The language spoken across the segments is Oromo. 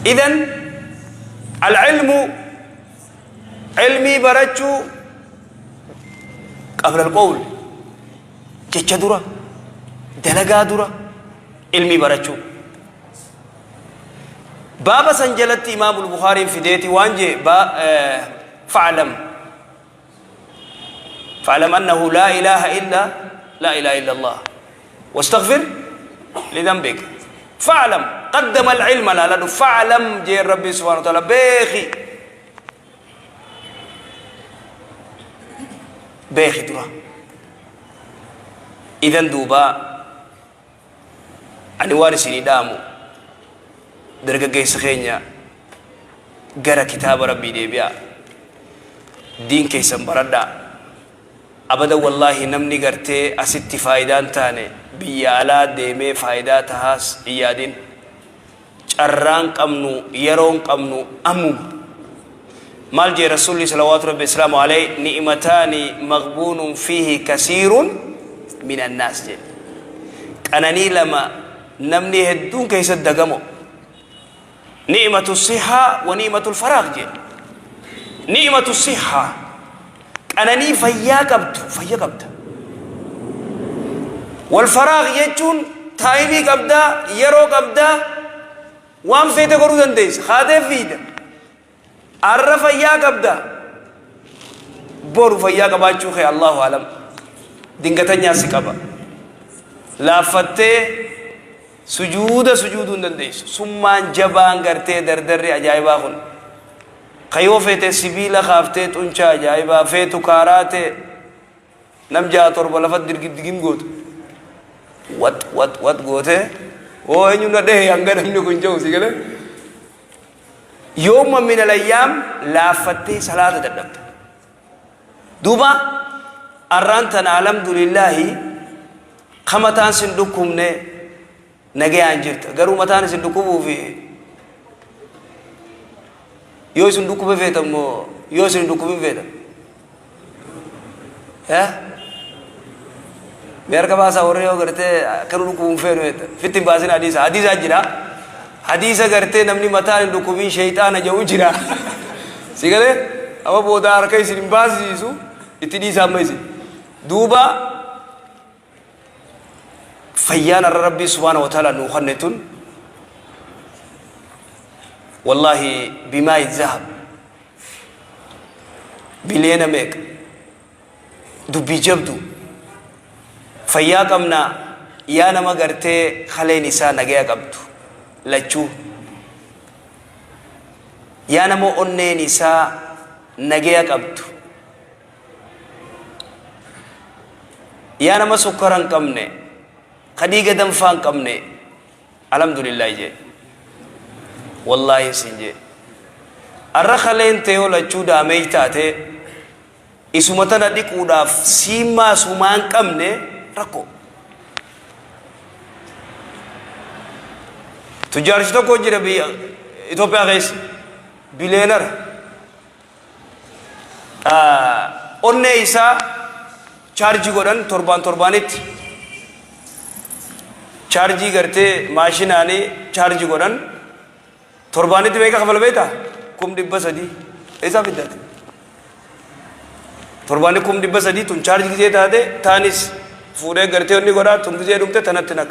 إذن العلم علمي برجو قبل القول جدرة دلقا درة علمي برجو بابا سنجلت إمام البخاري في ديتي وانجي فاعلم أنه لا إله إلا الله واستغفر لذنبك فاعلم قدم العلم لا فاعلم جي ربي سبحانه وتعالى بيخي درا إذن دوبا أني وارسيني دامو درجة جيس خينيا جرى كتاب ربي ديبيا دين كيسن بردا أبدا والله نمني قرتي أستي فايدان تاني بيالا ديمي فايدات هاس إيادين أران قمنو يرون قمنو أمم مال جي رسول صلوات ربي السلام عليه نعمتان مغبون فيه كثير من الناس جي أنني لما نمني هدون كيس الدقمو نعمة الصحة ونعمة الفراغ جي نعمة الصحة أنني فيا قبت والفراغ يجون تايمي قبدا يرو قبدا وام فيتا قرودن ديس خاده فيدا عرف فيا قبدا بورو فيا قباچو خي الله عالم دنگتنيا سكبا لافتة سجود دنديس سمان جبان غرتي دردر عجائبا خن خيو فيته سبيلا خافته تونچا عجائبا فيتو كاراته نمجا ترب لفت دگیم گوت wat gote o enyu na de yanga namni kunjo sigale يوم من الأيام لا فتي صلاة الدب دوبا أرانتنا الحمد لله خمتان سندكم نجي أنجرت قرو متان سندكم في يو سندكم في تمو يو سندكم في تم ها ميرك باسا وريو کرتے کرو کو فینو فيتم باسن حديث اجرا حديث کرتے نمني متان لكوبين شيطان جو جرا سيغله ابا بودار كاي سين باسيسو اتدي ساميسي دوبا فيان الرب سبحانه وتعالى نوخنتون والله بماء الذهب بلينا ميك دبي جبدو فيا قمنا يا نما غرتي خلي نساء نغيا قبطو لچو يا نما اونني نساء نغيا قبطو يا نما سكران قمنه خديجه دم فان قمنه الحمد لله جي والله سنجي الرخلين تيو لچو داميتاته اسمتنا ديكودا سيما سومان قمنه ركو تجار شتو کو جرا بي ايثيوبيا غيس بلينر اونني ايسا چارجي گودن توربانيت چارجي کرتے ماشين اني چارجي گودن توربانيت ويكا خبل بيتا كوم دبا سدي ايسا فيدات تورباني كوم دبا سدي تون چارجي جي تاده تانيس فورے کرتے اونني گودا تم جے دمتے تنت نک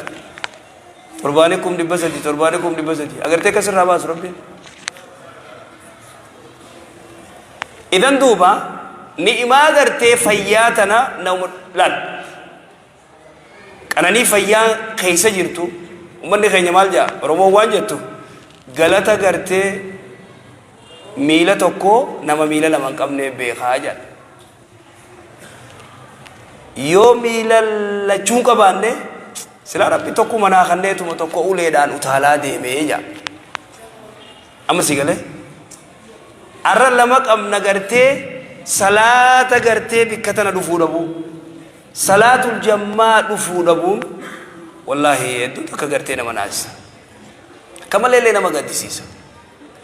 تورباني كوم دبا سدي اگر تے کسر راباس ربي اذن دوبا نعما کرتے فیاتنا نوم لان kanani fayya kaysa jirtu ummanni keenya maal jaa oromoo waan jettu galata gartee miila tokko nama miila lama qabne beekaa jaa yoo miila lachuu qabaanne sila rabbi tokko manaa kanneetuma tokko uleedhaan utaalaa deemee jaa amma si galee arra lama qabna gartee salaata gartee bikka tana dhufuu dhabuu صلاة الجماعة دفودبون والله يدو تكغرتنا مناس كما ليلنا ما قدسيس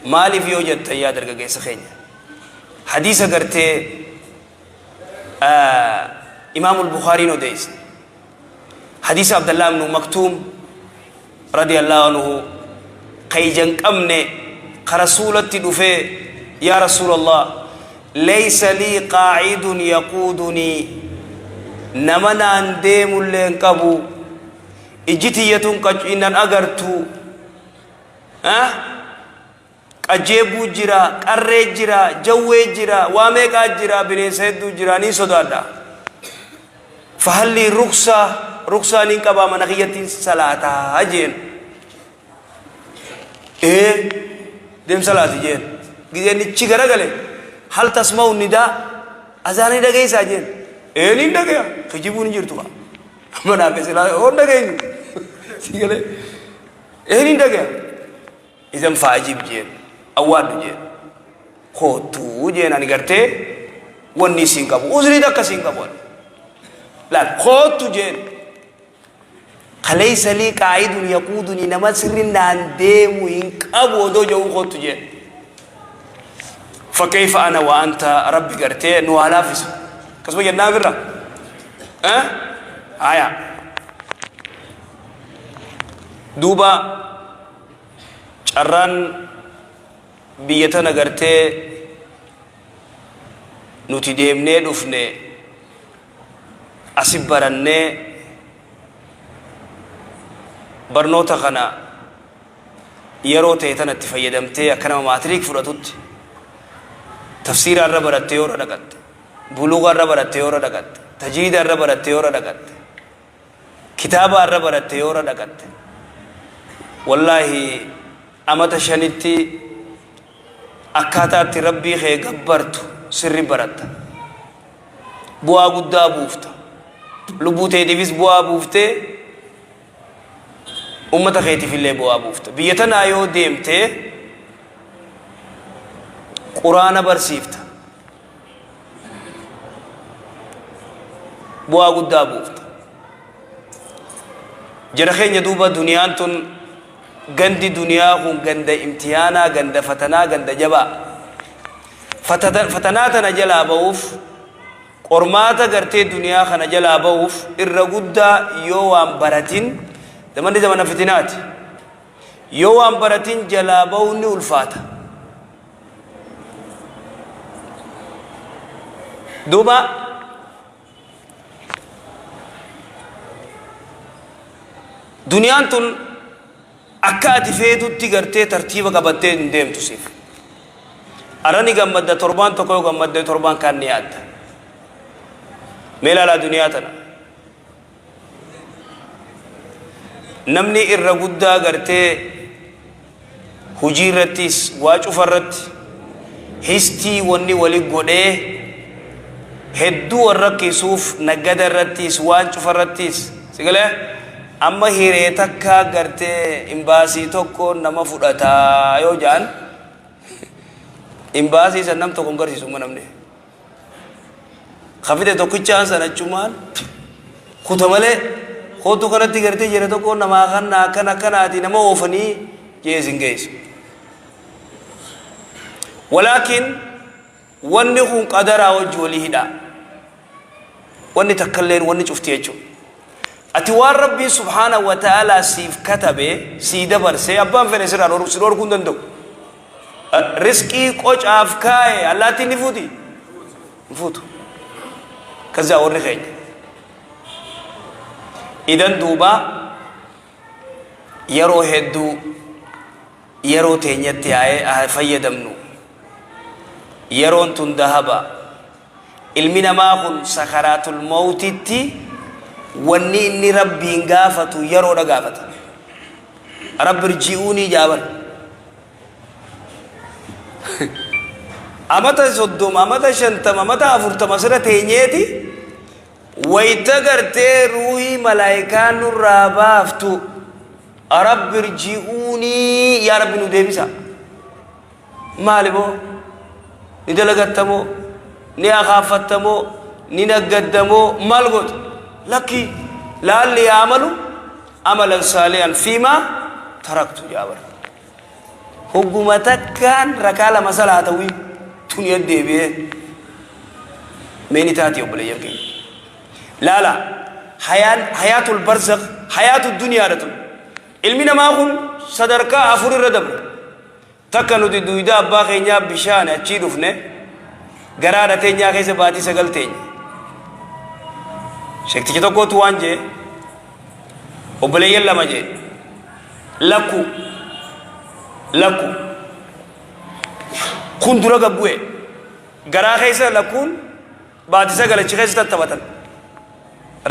مالي في وجد تيادر كجيس خينيا حديث غرتي إمام البخاري نديس حديث عبد الله بن مكتوم رضي الله عنه كي جنك أمني كرسولة دفي يا رسول الله ليس لي قاعد يقودني نمنا انديم لنقبو اجتية إن أغرتو أجيبو جرا قرر جرا جوي جرا واميقا جرا بني سيدو جرا ني صدادا فهل لي رخصة ننقبا منخية صلاة أجين ديم صلاة جين جين نتشغر غلي هل تسمعوا النداء أذاني دقائي ساجين نين دقائي خجيبو نجرتوا منا بسلا هون دقائي سيغلي نين دقائي إذن فاجب جين أواد جين خوتو جين أني قرتي وني سينكابو أزري دكا سينكابو لا خوتو جين ليس لي قاعد يقودني نما سرنا انديمو ينكابو دو جو خوتو جين فكيف أنا وأنت ربي قرتي نوالا فيسو كسبو جنا برا آية دوبا شران بيتنا قرتي نوتي ديمني دفني أسبرني برنوتا خنا يرو تيتنا تفيدمتي أكنا ما أتريك فرطوت تفسير الرب رتيورا دقت بلوغ الرب رتيورا دقت تجيد الرب رتيورا دقت كتاب الرب رتيورا دقت والله أما تشانتي أكاتات ربي خي قبرت سري برت بوا قد بوفت لبوتي ديفيس بوا بوفت أمة خيتي في اللي بوا بوفت بيتنا يو ديمتي قرآن برسيفت بوا قد بوفت جرخين يدوبا دنيانتون غندي دنيا هم غند امتحانا غند فتنا غند جبا فتناتنا جلا بوف قرماتا غرتي دنيا خنا جلا بوف الرغدا يوام براتين زمان فتنات يوام براتين جلا بوني الفاتا دوبا دنيانتون أكاد فيدو تيجرتي ترتيبا قبضتي ندم تصيف أراني قمد تربان تقول قمد تربان كان نياد ميلا لا دنياتنا نمني الرغودا قرتي هجيرتيس واجو فرت هستي وني ولي قده هدو ورقي سوف نقد الرتيس واجو فرتيس سيقله أما هيرتكا قرتي إمباسي توكو نما فودتا يو جان إمباسي سنم توكو قرسي سوما نمني خفيدة توكو چان سنة چومان خوتمالي خوتو كانت قرتي جره توكو نما خان ناكا ناكا ناتي نما وفني جيسين جيس ولكن واني خون قدر وجولي هدا واني تكلين واني شفتيجو أتوار ربي سبحانه وتعالى سيف كتبه سيدبر سي أبان فنسر على سرور كندندو رزقي كوش أفكاي الله تنفوتي نفوتو كذا ورني خير إذن دوبا يرو هدو يرو تنيتي آي فيدمنو يرون تندهبا علمنا ما هن سخرات الموت تي واني اني ربي انغافتو يرو دا غافت رب رجعوني جابر امتا صدوم امتا شنتم امتا افرتم اسرة تينيتي ويتغرتي روحي ملايكان الرابافتو رب رجعوني يا رب ندبسا مالي بو ندلغتمو ني اخافتمو ني نغدمو مالغوت لكي لعلي يعمل عملا صالحا فيما تركت جابر حكومتك كان ركاله مساله توي دنيا ديبه ميني تاتي وبلا يقين لا حياة البرزخ حياة الدنيا رتم علمنا ما هم صدرك أفور الردم takka nuti duyda abbaa keenyaa bishaan achii dhufne garaadha teenyaa keessa baatii 9 teenya sheektichi tokkotu waan jee obboleeyyan lama jee lakku kun dura gabbu'e garaa keessa lakkuun baatii 9 achi keessa tattaphatan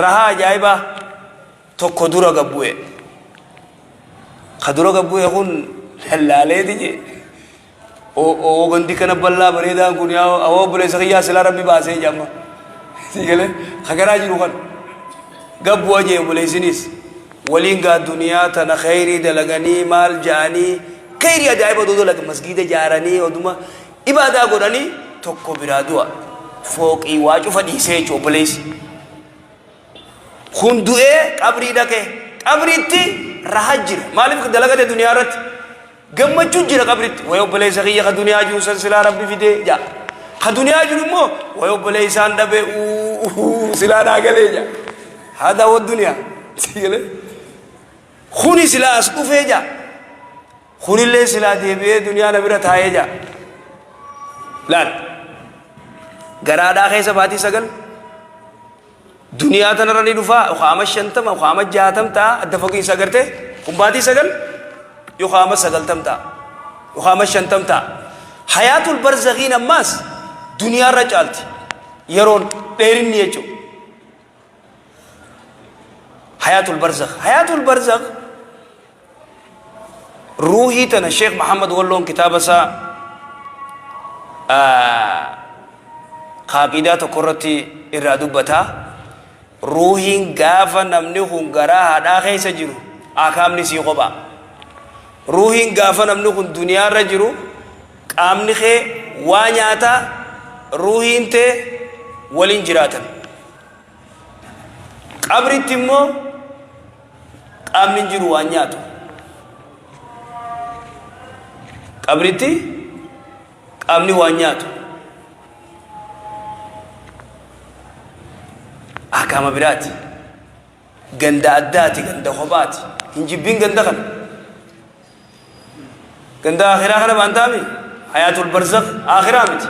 rahaa ajaa'ibaa tokko dura gabbu'e ka dura gabbu'e kun laaleeti jee gandi kana bal'aa bareedaan kun awwa obboleessa kiyyaa silaa rabbi baasee jamma sigale khagaraa jiru kan gabbu'a jee obboleessinis waliin gaa duniyaa tana khayrii dalaganii maal ja'anii khayrii ajaa'iba dodola masgiida jaaranii oduma ibaadaa godhanii tokko biraa du'a fooqii waa cufa dhiisee jechuu obboleessi kun du'ee qabrii dhaqee qabriitti rahaa jira maaliif dalagate duniyaa irratti gammachuu jira qabriitti way obboleessa kiyya ka duniyaa jiru san silaa rabbi fidee jaa ka duniyaa jiru immoo way obboleessaan dhabe silaa naagalee jaa hada wa duniyaa sigale khuni silaa as dhufee jaa khunillee silaa deebi'ee duniyaa na bira taa'ee jaa laal garaadhaa keessa baatii 9 duniyaa tanarra ni dhufaa uqaama 50 uqaama 60 ta'a adda fagiinsa agartee kun baatii 9 uqaama 90 ta'a uqaama 50 ta'a hayaatul barzakhiin ammaas duniyaa irra caalti yeroon dheerinni jechuudha hayatul barzakh ruuhii tana sheekh Muhammad Walloon kitaaba isaa qaaqidaa tokko irratti irraa dubbataa ruuhiin gaafa namni kun garaa haadhaa keessa jiru akaamni sii qophaa ruuhiin gaafa namni kun duniyaa irra jiru qaamni kee waa nyaataa ruuhiin tee waliin jiraatan qabritti immoo qaamni jiru waan nyaatu qabritti qaamni waan nyaatu akaama biraati ganda addaati ganda kophaati hin jibbiin ganda kana ganda akhiraa kana baantaami hayatul barzakh akhiraa miti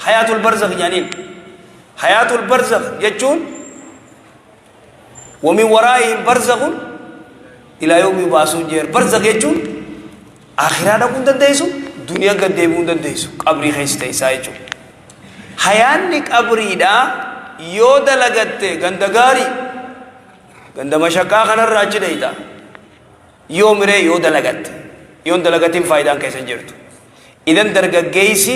hayatul barzakh jaaniin hayatul barzakh jechuun ومن ورائهم برزخ إلى يوم يبعثون جير برزخ يجون آخرنا كون دنديسو دنيا قد ديمون دنديسو قبري خيس تيسا يجون حيانك قبري دا يودا لغتة غندگاري غند مشاكا خنا راجي ديتا يوم ري يودا لغتة يودا لغتين فايدان كيسن جرتو إذن درگا گيسي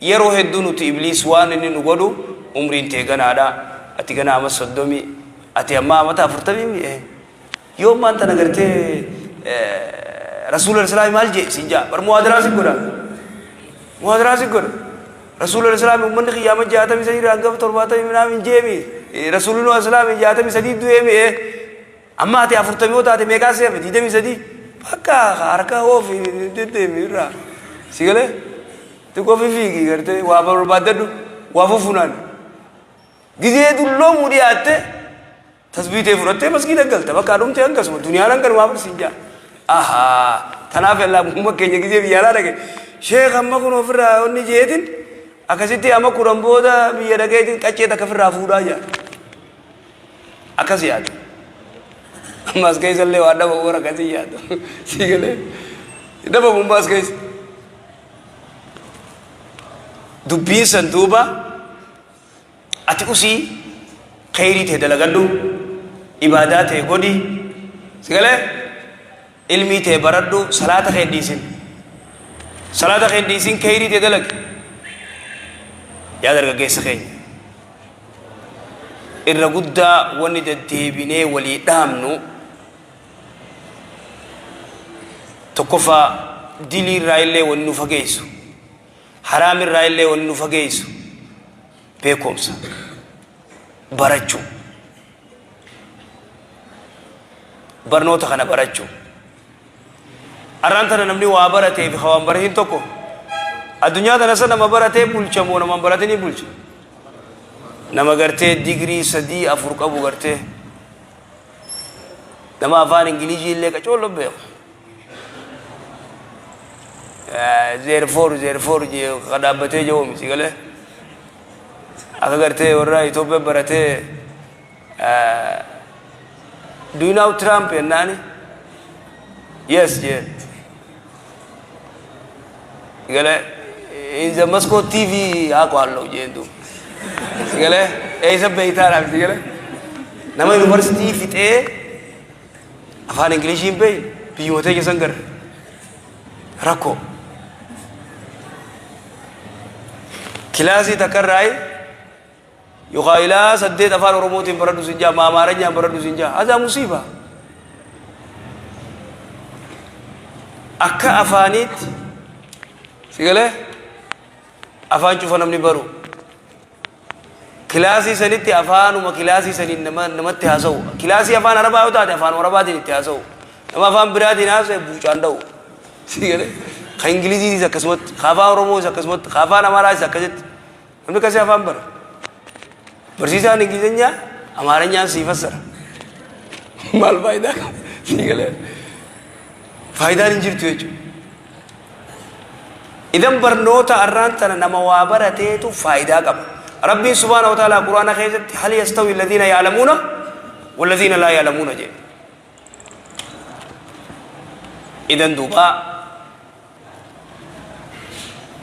يرو هدونو تي إبليس وانني نغدو عمرين تيغنا دا أتيغنا أما صدومي أتي أما متى فرتبي يوم ما أنت نقرت رسول الله صلى الله عليه وسلم سنجا برموادرا سكورا موادرا سكورا رسول الله صلى الله عليه وسلم من خيام جاتا مسجد رانغ ترباتا من من جيمي رسول الله صلى الله عليه وسلم جاتا مسجد دويمي أما أتي فرتبي وتا أتي ميكاسي بدي مسجد بكا خاركا هو في دتي ميرا سيغله تكو في فيكي کرتے وابر بددو واففونان گزے دلو مودیاتے تسبیح فرتے مسجد گلتا بکارم تے انگس دنیا رنگ وابر سنجا آها تناف الله محمد کے گزے بیارا رگے شیخ اما کو فرا اونی جیدن اکسیتی اما قران بودا بیارا گیدن کچے تک فرا فودا یا اکسیات ماس کیس اللہ وادا بورا کسیات سیگلے دبا ممباس کیس dubbiin san duuba ati usii khayrii ta'e dalagadhu ibaadaa ta'e godhi sigalee ilmii ta'e baradhu salaata kee dhiisin khayrii ta'e dalagi yaa dargaggeessa keenya irra guddaa wanni deddeebinee walii dhaamnu tokkoffaa dilii irraa illee wanni nu fageessu حرام الرأي والنفقيس بيكمسا برجو برنوتا خنا برجو أرانتنا نمني وابرته في خوان برهين توكو الدنيا تنسى نما برته بولشة مو نما برته ني بولشة نما غرته ديغري سدي أفرق أبو غرته نما أفان إنجليزي اللي كشول بيو zeerfoor jee qadhaabbatee jiru si galee akka gartee warra Itoophiyaa baratee do you know Trump yennaani yes jee si galee in the Moscow TV haako hallo jeendu si galee eessa beeytaadhaaf si galee nama yuunivarsiitii fixee afaan ingiliishiin beeyin biyyoota keessan gara rakkoo kilaasii takkarraayi yookaan ilaa 8 afaan oromootiin baradhu siin jaa maamaaranyaan baradhu siin jaa azaa musiiba akka afaaniitti si galee afaan cufa namni baru kilaasii sanitti afaanuma kilaasii saniin namatti haasa'u kilaasii afaan arabaa yoo taate afaan arabaatiin itti haasa'u nama afaan biraatiin haasa'e buucaan dha'u si galee ka ingiliziitis akkasumatti ka afaan oromoos akkasumatti ka afaan amaaraas akkasitti namni kasii afaan bara barsiisaan ingilizeenyaa amaaranyaan sii fassara maal faayidaa si galee faayidaan hin jirtu jechuudha idan barnoota arraan tana nama waa barateetu faayidaa qaba rabbiin subhaanahu wa ta'aala quraana keessatti hal yastawi alladhiina ya'lamuuna walladhiina laa ya'lamuuna jedhe idan duuba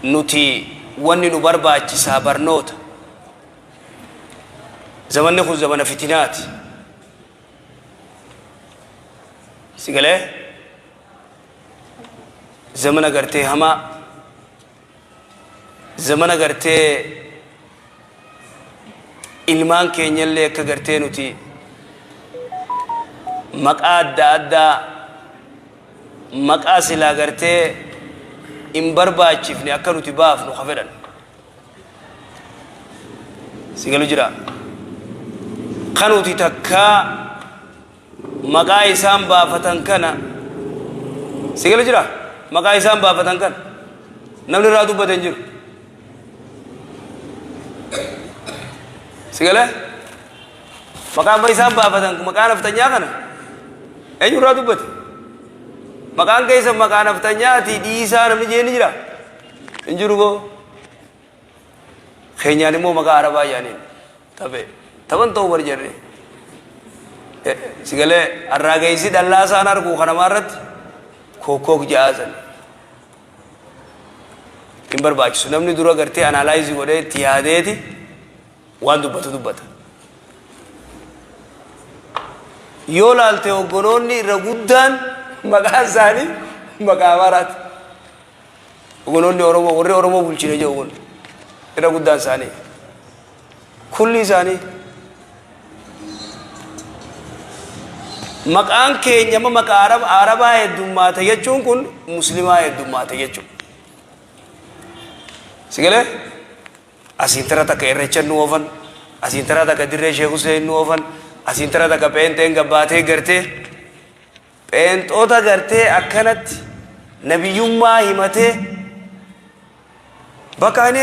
nuti wanni nu barbaachisaa barnoota zamanni kun zamana fitinaati si galee zamana gartee hamaa zamana gartee ilmaan keenyallee akka gartee nuti maqaa adda addaa maqaa silaa gartee in barbaachifne akka nuti baafnu ka fedhan si galu jira kan nuti takkaa maqaa isaan baafatan kana si galu jira maqaa isaan baafatan kana namni irraa dubbate hin jiru si galee maqaan isaan baafatan maqaa naftanyaa kana eenyu irraa dubbate maqaan keessa maqaa naftanyaati dhiisaa namni jee ni jira hin jiru goo keenyaan immoo maqaa arabaa jaaniin taban ta'uu bar jirre si galee arraageessi dhallaa isaan arguu kanamaa irratti kookkook ja'aasan hin barbaachisu namni dura gartee anaalaayizii godhee itti yaadeeti waan dubbata yoo laalte hoggonoonni irra guddaan maqaan isaanii maqaa amaaraati hoggonoonni oromoo warri oromoo bulchine jedhu irra guddaan isaanii kulli isaanii maqaan keenya maqaa arabaa heddummaate jechuun kun muslimaa heddummaate jechuudha si galee asiin tara takka irreecha nu oofan asiin tara takka dirree Sheekh Hussein nu oofan asiin tara takka pheenxeen gabbaatee gartee pheenxoota gartee akkanatti nabiyyummaa himatee bakka ani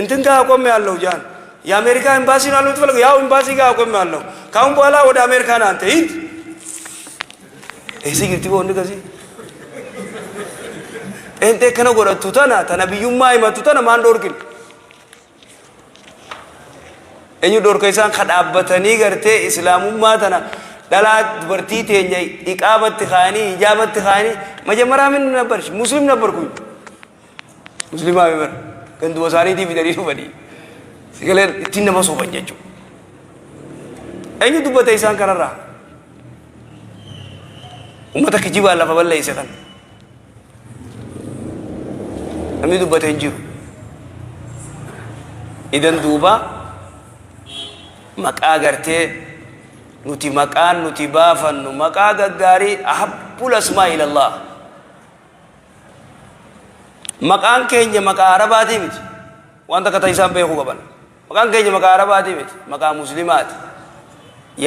እንትን ጋር ቆሜ ያለው ጃን የአሜሪካ ኤምባሲ ነው አሉት ፈለገ ያው ኤምባሲ ጋር ቆሜ ያለው ካሁን በኋላ ወደ አሜሪካ ነው አንተ ሂድ እዚህ ግርቲ ወንድ ከዚህ እንተ ከነ ጎረቱታና ተነብዩማ ይመቱታና ማን ዶርግን እኙ ዶርከይሳን ከዳበተኒ ገርቴ እስላሙማ ተና ዳላት በርቲ ተኛ ኢቃመት ኻኒ ኢጃበት ኻኒ መጀመሪያ ምን ነበርሽ ሙስሊም ነበርኩኝ ሙስሊማ ነበር ገንዱ ወሳኒ ዲቪ ደሪሱ በዲ ሲገለ እቲነ መሶ በጀቹ እኙ ዱበተይሳን ከረራ ኡመተ ከጂባ አላፈ በለ ይሰከን namni dubbate hin jiru idan duuba maqaa gartee nuti maqaan nuti baafannu maqaa gaggaarii ahabbul asmaa ilallah maqaan keenya maqaa arabaatii miti wanta kata isaan beekuu qaban maqaan keenya maqaa arabaatii miti maqaa muslimaati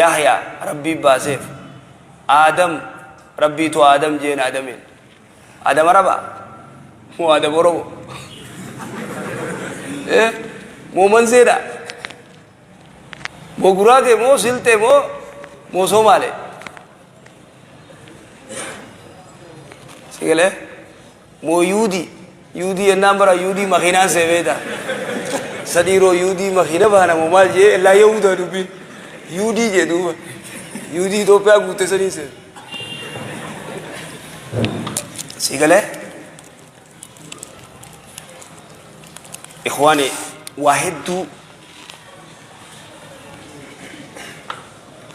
yahyaa rabbii baaseef aadam rabbiitu aadam jeen aadameen aadam arabaa mo ada borobo mo manzeda mo gurage mo silte mo somale sigale mo yudi يودي النمبر يودي مخينا سبيدا سديرو يودي مخينا بهنا ممال جي لا يودا دوبي يودي جدوبا يودي تو بيا غوتة سنين سه سيقله إخواني واحد دو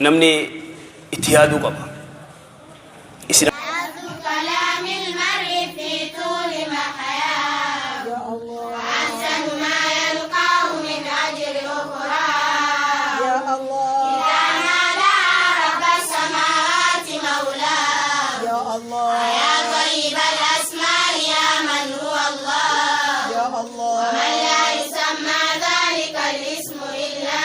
نمني اتحادو قبا كلام المرء في طول محياه أحسن ما يلقاه من أجر أخرى يا الله إذا نادى رب السماوات مولاه يا الله يا طيب الأسماء يا من هو الله يا الله ومن لا يسمى ذلك الاسم إلا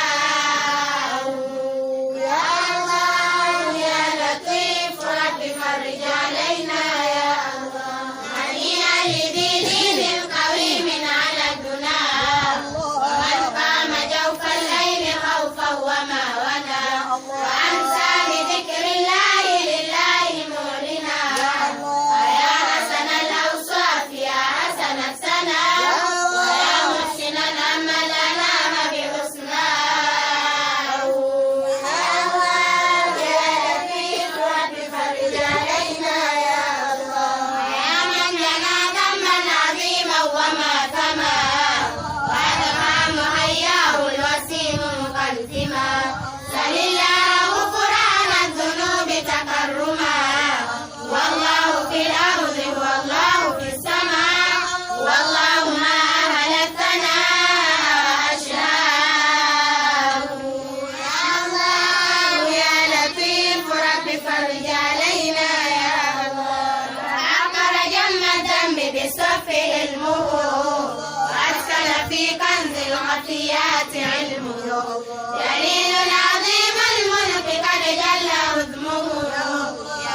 جليل العظيم الملك قد جل عظمه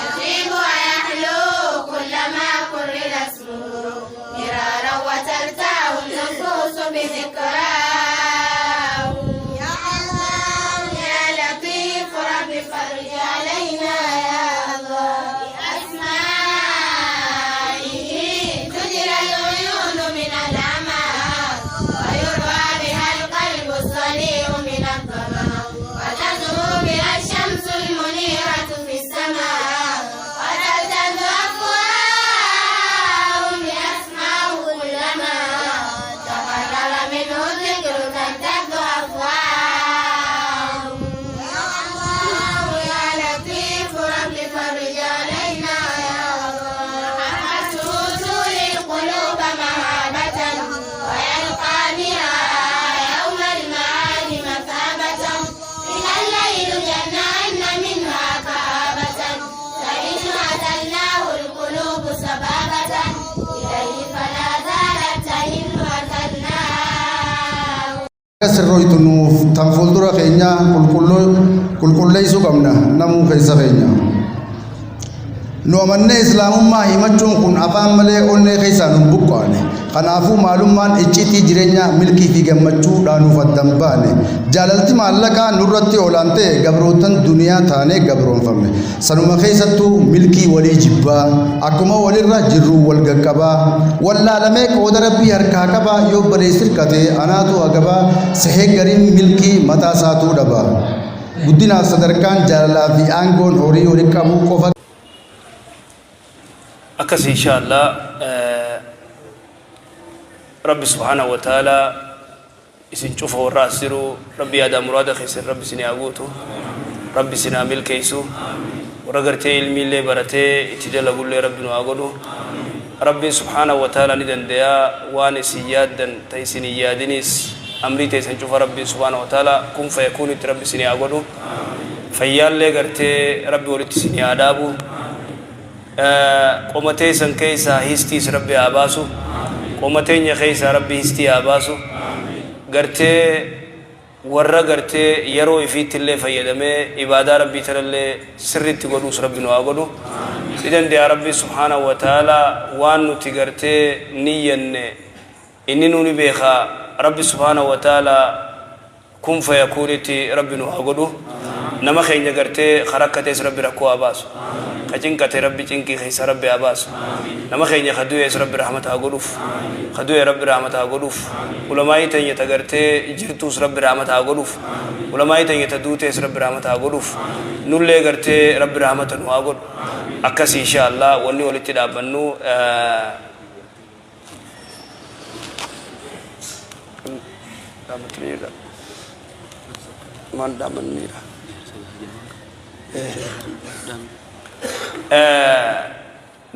يطيب ويحلو كلما كرر اسمه مرارا وترتاح النفوس بذكراه يا الله يا لطيف رب فرج علينا يا الله بأسمائه تجرى العيون من الأعمال ويروى بها القلب الصليع من الظما وتزهو بها الشمس المنيرة في السماء وتلتذ أفواههم ليسمعوا كلما تقرر منه الذكر تلتذ أفواههم يا الله يا لطيف رب فرج علينا يا الله رحمته تولي القلوب مهابة ويلقى بها يوم المعاد مثابة من الليل جنان منها كآبة فإن أتلناه القلوب سبابة إليه فلا زالت تهن أتلناه sirroitu nuuf tan fuuldura keenya qulqulleessuu qabna namuu keessa keenya nu amannee islaamummaa himachuun kun afaan malee onnee keessaa nu buqqaane kanaafuu maalummaan icciitii jireenya milkii fi gammachuudhaan nuuf addan baane jaalalti maallaqaa nurratti olaantee gabrootan duniyaa taanee gabroonfamne sanuma keessattuu milkii walii jibbaa akkuma walirra jirru wal gaqqabaa wallaalamee qooda rabbii harkaa qabaa yoo baleessir katee anaatu agabaa sahee gariin milkii mataa isaatuu dhabaa guddinaaf sadarkaan jaalalaa fi aangoon horii waliin qabuu qofa أكس إن شاء الله ربي سبحانه وتعالى إسن شوفه الرأسيرو ربي هذا مراد خيسر ربي سني أقوته ربي سني عمل كيسو ورغرتي علمي اللي برتي اتجاه لقول لي ربي نواقوله ربي سبحانه وتعالى ندن ديا وان سيادن تيسني يادنيس أمري تيسن شوف ربي سبحانه وتعالى كن فيكون ربي سني أقوله فيال لي غرتي ربي ولد سني آدابو قومتي سن كيسا هستيس ربي آباسو قومتي كيسا ربي هستي آباسو غرتي ورّا غرتي يرو يفيت اللي فيدمه عبادة ربي ترى اللي سرّت تقولوس ربي نواقولو إذن دي ربي سبحانه وتعالى وانو تغرتي نيّن إني نوني بيخا ربي سبحانه وتعالى كن فيكونتي ربي نواقولو nama keenya gartee harakkatees rabbi rakkoo abaasu ka cinqate rabbi cinqii keessa rabbi abaasu nama keenya kadu'ees rabbi rahmataa godhuuf kadu'e rabbi rahmataa godhuuf ulamaa'ii teenya ta gartee jirtuus rabbi rahmataa godhuuf ulamaa'ii teenya ta duutees rabbi rahmataa godhuuf nullee gartee rabbi rahmata nu haa godhu akkasii inshaallah wanni walitti dhaabbannu dhaabbataniidha maal dhaabbanniidha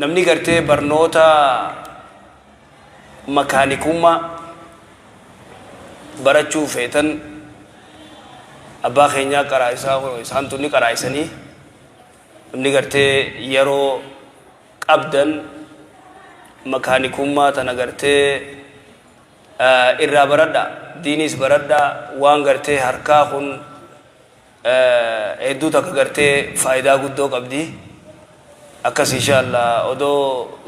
namni gartee barnoota makaanikummaa barachuu feetan abbaa keenyaa qaraa'isaa isaan tunni qaraa'isanii namni gartee yeroo qabdan makaanikummaa tana gartee irraa baradha diinis baradha waan gartee harkaa kun hedduu takka gartee faayidaa guddoo qabdi akkas inshaallah odoo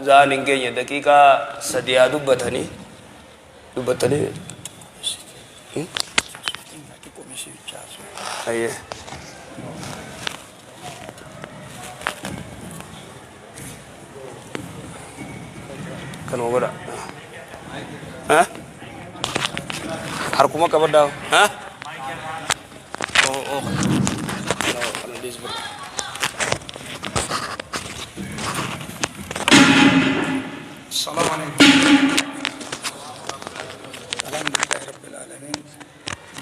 zaan hin geenye daqiiqaa 3 haa dubbatanii ayyee kan godha harkuma qabadhaa السلام عليكم. الحمد لله رب العالمين.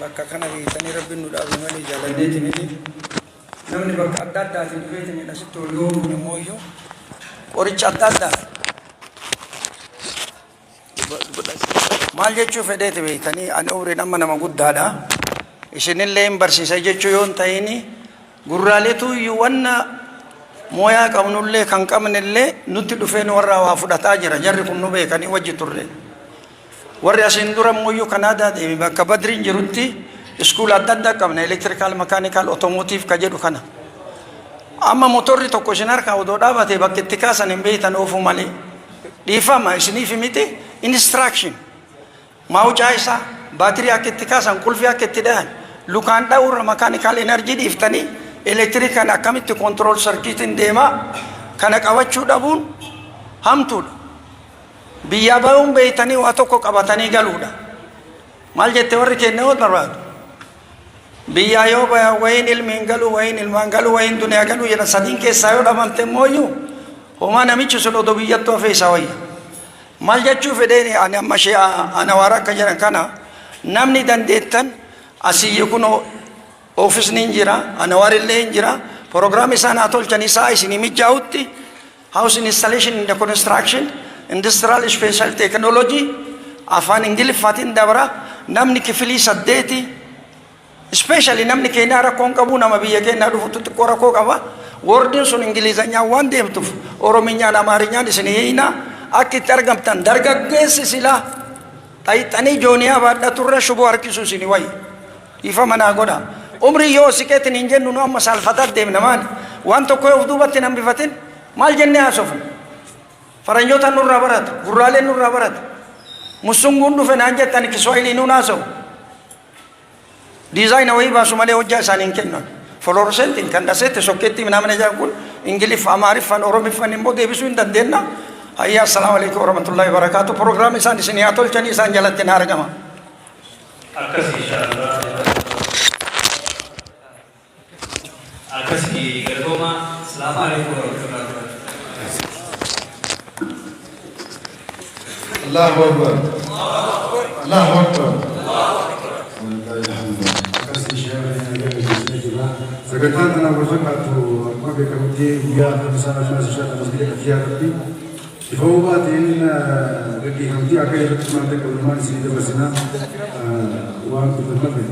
بكا كان تاني ربي نودا بمالي جالدتي ني نمني بكا أدادا تنفيت من أسطو اليوم من مويو وريتش أدادا maal jechuu fedheeti beektanii ani umriin amma nama guddaadha isinillee hin barsiisa jechuu yoon ta'ini gurraaleetu iyyuu wanna mooyaa qabnullee kan qabnellee nutti dhufeen warra waa fudhataa jira jarri kun nu beekanii wajji turre warri asiin dura mooyyuu kanaadaa deemi bakka badriin jirutti iskuula adda addaa qabna elektirikaal makaanikaal otomootiif ka jedhu kana amma motorri tokko isin harkaa odoo dhaabate bakka itti kaasan hin beektan oofuu malee dhiifama isiniif miti instruction maucaa isaa baatirii akka itti kaasan qulfii akka itti dhahan lukaan dha'uurra makaanikaal enerjii dhiiftanii elektirikaan akkamitti control circuitiin deemaa kana qabachuu dhabuun hamtuudha biyyaa ba'uun beeytanii waa tokko qabatanii galuudha maal jette warri kenne wal barbaadu biyyaa yoo baya wayin ilmiin galu wayin ilmaan galu wayin duniyaa galu jedhan sadiin keessaa yoo dhabamte mooyyuu homaa namichi sun odoo biyyattuu hafee isaa wayya maal jechuu fedheeni ani amma shee ana waara akka jedhan kana namni dandeettan asiyyi kunoo oofisni hin jira ana waarillee hin jira program isaan haa tolchan isaa isinii mijaa'utti house installation and construction industrial special technology afaan ingiliffaatiin dabra namni kifilii 8 especially namni keenya rakkoon qabu nama biyya keenya dhufutti xiqqoo rakkoo qaba wordiin sun ingilizanyaa waan deemtuuf oromiyaan amaarinyaan isinii hiina akka itti argamtan dargaggeessi silaa xayxanii jooniyaa baadhaturra shuboo harkisuu isinii wayya ifa manaa godha umrii yoo siqeetin hin jennu nu amma saalfataat deemna maali waan tokko of duubatti nan bifatin maal jennee haasofna faranjoota nurraa barata gurraaleen nurraa barata musunguun dhufe naan jettan kiswahilii nuun haasofu diizaayina wayii baasu malee hojjaa isaaniin kennan foloorsentiin kan dhaseette sokkeetti minamana jedhan kun ingiliffa amaariffaan oromiffaan immoo deebisuu hin dandeenna hayya assalaamu alaikum warahmatullahi wabarakaatu prograam isaan isinii haa tolchanii isaan jalatti na argama Akasi galgoma assalamu alaikum warahmatullahi wabarakatuh. Allahu Akbar. Allahu Akbar. Akasi sagantaan kana berfakatu amma beekamti guyyaa akka sana sana masjida kafiyaa rabbi ifuu baatiin gadi hamti akka irratti maanta qabnumaan isinii dabarsina waan kun mabe